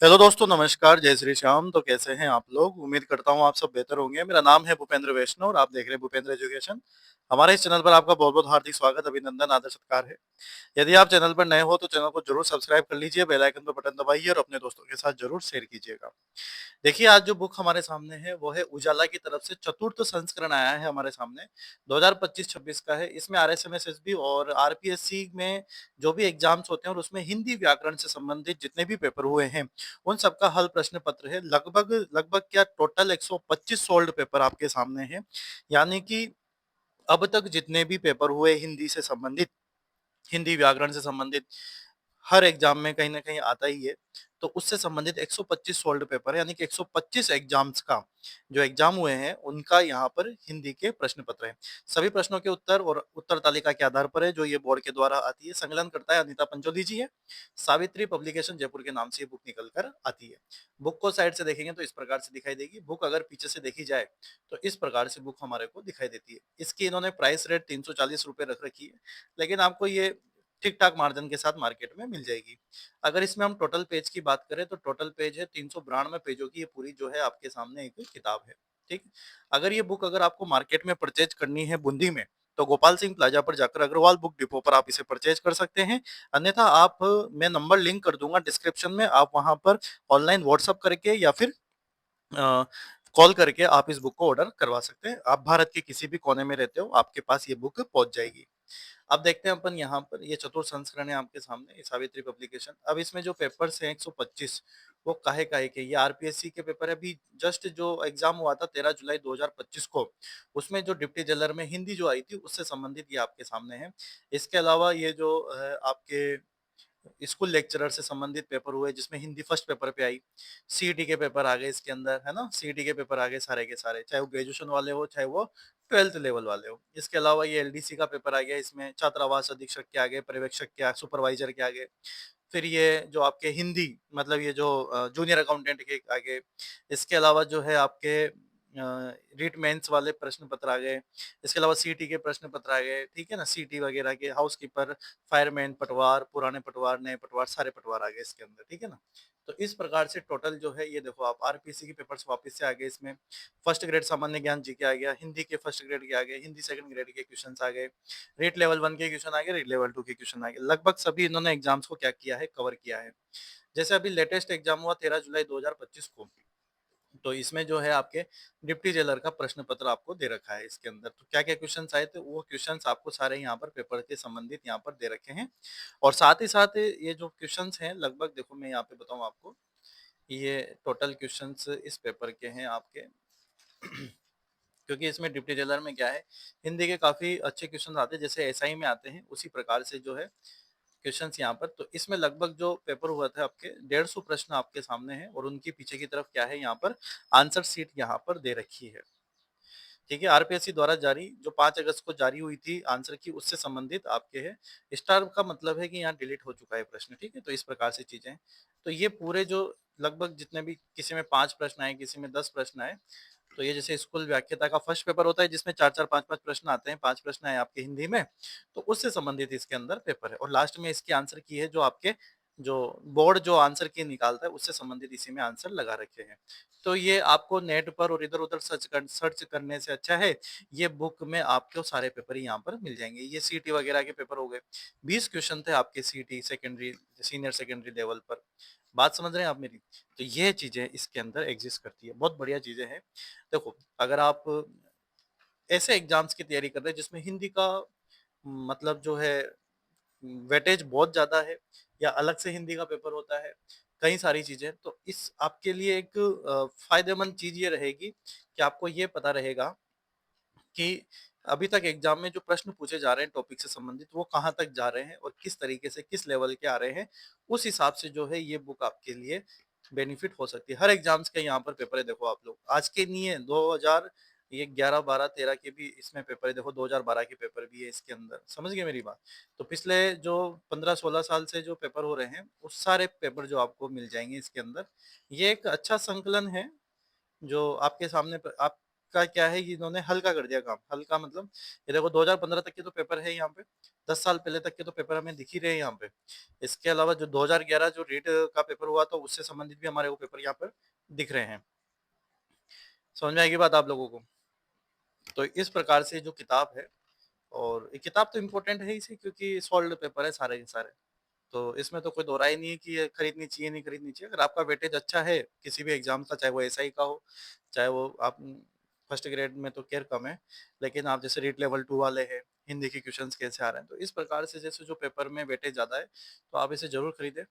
Hello दोस्तों, नमस्कार, जय श्री श्याम। तो कैसे हैं आप लोग? उम्मीद करता हूँ आप सब बेहतर होंगे। मेरा नाम है भूपेंद्र वैष्णव और आप देख रहे हैं भूपेंद्र एजुकेशन। हमारे इस चैनल पर आपका बहुत-बहुत हार्दिक स्वागत, अभिनंदन, आदर, सत्कार है। यदि आप चैनल पर नए हो तो चैनल को जरूर सब्सक्राइब कर लीजिए, बेल आइकन पर बटन दबाइए और अपने दोस्तों के साथ जरूर शेयर कीजिएगा। देखिए, आज जो बुक हमारे सामने है वो है उजाला की तरफ से चतुर्थ संस्करण आया है हमारे सामने, 2025-26 का है। इसमें आरएसएम एसएसबी और आरपीएससी में जो भी एग्जाम्स होते हैं और उसमें हिंदी व्याकरण से संबंधित जितने भी पेपर हुए हैं, उन सबका हल प्रश्न पत्र है। लगभग लगभग क्या टोटल 125 सोल्ड पेपर आपके सामने हैं। यानी कि अब तक जितने भी पेपर हुए हिंदी से संबंधित, हिंदी व्याकरण से संबंधित, हर एग्जाम में कहीं न कहीं आता ही है। तो उससे संबंधित 125 सोल्ड पेपर है, यानी कि 125 एग्जाम्स का जो एग्जाम हुए हैं, उनका यहाँ पर हिंदी के प्रश्न पत्र हैं। सभी प्रश्नों के उत्तर और उत्तर तालिका के आधार पर है, जो ये बोर्ड के द्वारा आती है। संकलन करता है अनीता पंचोली जी है। सावित्री पब्लिकेशन जयपुर के नाम से ये बुक निकल कर आती है। बुक को साइड से देखेंगे तो इस प्रकार से दिखाई देगी। बुक अगर पीछे से देखी जाए तो इस प्रकार से बुक हमारे को दिखाई देती है। इसकी इन्होंने प्राइस रेट ₹340 रख रखी है, लेकिन आपको ये ठीक-ठाक मार्जिन के साथ मार्केट में मिल जाएगी। अगर इसमें हम टोटल पेज की बात करें तो टोटल पेज है 392 पेजों की, ये पूरी जो है आपके सामने एक किताब है, ठीक? अगर ये बुक अगर आपको मार्केट में परचेज़ करनी है बूंदी में, तो गोपाल सिंह प्लाजा पर जाकर अग्रवाल बुक डिपो पर आप इसे परचेज़ कर सकते हैं। अन्यथा आप मैं नंबर लिंक कर दूँगा डिस्क्रिप्शन में, आप वहाँ पर ऑनलाइन व्हाट्सएप करके या फिर अ, कॉल करके आप इस बुक को ऑर्डर करवा सकते हैं। आप भारत के किसी भी कोने में रहते हो, आपके पास ये बुक पहुँच जाएगी। अब देखते हैं अपन यहाँ पर, ये चतुर्थ संस्करण है आपके सामने, ये सावित्री पब्लिकेशन। अब इसमें जो पेपर्स हैं 125, वो काहे-काहे के, ये आरपीएससी के पेपर है। अभी जस्ट जो एग्ज़ाम हुआ था 13 जुलाई 2025 को, उसमें जो डिप्टी जेलर में हिंदी जो आई थी, उससे संबंधित ये आपके सामने है। इसके अलावा ये जो आपके स्कूल लेक्चरर से संबंधित पेपर हुए, जिसमें हिंदी फर्स्ट पेपर पे आई। सीईटी के पेपर आ गए इसके अंदर, है ना? सीईटी के पेपर आ गए सारे के सारे, चाहे वो ग्रेजुएशन वाले हो, चाहे वो 12th लेवल वाले हो। इसके अलावा ये एलडीसी का पेपर आ गया, इसमें छात्रावास अधीक्षक के आ गए, पर्यवेक्षक के सुपरवाइजर के आ गए। फिर ये जो आपके हिंदी, मतलब ये जो जूनियर अकाउंटेंट के आ गए। इसके अलावा जो है आपके रीट मेंस वाले प्रश्न पत्र आ गए। इसके अलावा सीईटी के प्रश्न पत्र आ गए, ठीक है ना? सीईटी वगैरह के, हाउसकीपर, फायरमैन, पटवार, पुराने पटवार, नए पटवार, सारे पटवार आ गए इसके अंदर, ठीक है ना? तो इस प्रकार से टोटल जो है ये देखो आप, आरपीएससी के पेपर्स वापस से आ गए इसमें। फर्स्ट ग्रेड सामान्य ज्ञान जीके आ गया, हिंदी के फर्स्ट ग्रेड के आ गए, हिंदी सेकंड ग्रेड के क्वेश्चंस आ गए, रेट लेवल 1 के क्वेश्चन आ गए, रेट लेवल 2 के क्वेश्चन आ गए। लगभग सभी इन्होंने एग्जाम्स को क्या किया है, कवर किया है। जैसे अभी लेटेस्ट एग्जाम हुआ 13 जुलाई 2025 को, तो इसमें जो है आपके डिप्टी जेलर का प्रश्न पत्र आपको दे रखा है इसके अंदर। तो क्या-क्या क्वेश्चंस आए थे, वो क्वेश्चंस आपको सारे यहाँ पर पेपर के संबंधित यहाँ पर दे रखे हैं। और साथ ही साथ ये जो क्वेश्चंस हैं, लगभग देखो मैं यहाँ पे बताऊँ आपको, ये टोटल क्वेश्चंस इस पेपर के हैं आपके। क्योंकि इसमें डिप्टी जेलर में क्या है, हिंदी के काफ़ी अच्छे क्वेश्चन आते हैं, जैसे एसआई में आते हैं, उसी प्रकार से जो है क्वेश्चंस यहाँ पर। तो इसमें लगभग जो पेपर हुआ था आपके 150 प्रश्न आपके सामने हैं और उनके पीछे की तरफ क्या है, यहाँ पर आंसर शीट यहाँ पर दे रखी है। ठीक है, आरपीएससी द्वारा जारी जो 5 अगस्त को जारी हुई थी आंसर की, उससे संबंधित आपके है। स्टार का मतलब है कि यहाँ डिलीट हो चुका है प्रश्न, ठीक है? तो इस प्रकार से चीजें हैं। तो ये पूरे जो लगभग जितने भी, किसी में 5 प्रश्न आए, किसी में 10 प्रश्न आए। तो ये जैसे स्कूल व्याख्याता का फर्स्ट पेपर होता है जिसमें 4-4 5-5 प्रश्न आते हैं, 5 प्रश्न आए आपके हिंदी में, तो उससे संबंधित इसके अंदर पेपर है। और लास्ट में इसकी आंसर की है, जो आपके जो बोर्ड जो आंसर की निकालता है, उससे संबंधित इसी में आंसर लगा रखे हैं। तो ये आपको नेट पर और इधर-उधर सर्च करने से अच्छा है, ये बुक में आपको सारे पेपर ही यहाँ पर मिल जाएँगे। ये सीईटी वगैरह के पेपर हो गए। 20 क्वेश्चन थे आपके CET secondary, senior secondary level पर। बात समझ रहे हैं आप मेरी? तो ये चीज़ें इसके अंदर एग्ज़िस्ट करती है। बहुत बढ़िया चीज़ें हैं। देखो, अगर आप ऐसे एग्ज़ाम्स की तैयारी कर रहे हैं जिसमें हिंदी का मतलब जो है वेटेज बहुत ज़्यादा है, या अलग से हिंदी का पेपर होता है, कई सारी चीज़ें, तो इस आपके लिए एक फ़ायदेमंद चीज़ ये रहेगी कि आपको ये पता रहेगा कि अभी तक एग्ज़ाम में जो प्रश्न पूछे जा रहे हैं टॉपिक से संबंधित, वो कहाँ तक जा रहे हैं और किस तरीके से, किस लेवल के आ रहे हैं। उस हिसाब से जो है ये बुक आपके लिए बेनिफिट हो सकती है। हर एग्ज़ाम्स के यहाँ पर पेपर है, देखो आप लोग। आज के नहीं है, 2000 ये 11, 12, 13 के भी इसमें पेपर है, देखो 2012 के पेपर भी है इसके अंदर। समझ गए मेरी बात? तो पिछले जो 15-16 साल से जो पेपर हो रहे हैं, उस सारे पेपर जो आपको मिल जाएँगे इसके अंदर। ये एक अच्छा संकलन है, जो आपके सामने आप का क्या है कि इन्होंने हल्का कर दिया काम। हल्का मतलब ये देखो 2015 तक के तो पेपर है यहाँ पे, 10 साल पहले तक के तो पेपर हमें दिख ही रहे हैं यहाँ पे। इसके अलावा जो 2011 जो रीट का पेपर हुआ था उससे संबंधित भी हमारे को पेपर यहाँ पर दिख रहे हैं। समझ में आएगी बात आप लोगों को? तो इस प्रकार से जो किताब है, और ये किताब तो इम्पोर्टेंट है इसी, क्योंकि सॉल्व्ड पेपर है सारे के सारे। तो इसमें तो कोई दो राय नहीं है कि ये खरीदनी चाहिए नहीं खरीदनी चाहिए। अगर आपका वेटेज अच्छा है किसी भी एग्जाम का, चाहे वो एसआई का हो, चाहे वो आप फर्स्ट ग्रेड में तो खैर कम है, लेकिन आप जैसे रीट लेवल 2 वाले हैं, हिंदी के क्वेश्चंस कैसे आ रहे हैं, तो इस प्रकार से जैसे जो पेपर में वेटेज ज़्यादा है तो आप इसे ज़रूर खरीदें,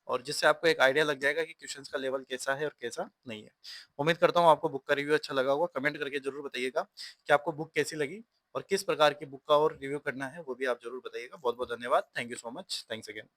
और जिससे आपको एक आइडिया लग जाएगा कि क्वेश्चंस का लेवल कैसा है और कैसा नहीं है। उम्मीद करता हूँ आपको बुक का रिव्यू अच्छा लगा होगा। कमेंट करके ज़रूर बताइएगा कि आपको बुक कैसी लगी, और किस प्रकार की बुक का और रिव्यू करना है वो भी आप ज़रूर बताइएगा। बहुत बहुत धन्यवाद। Thank you so much. Thanks again.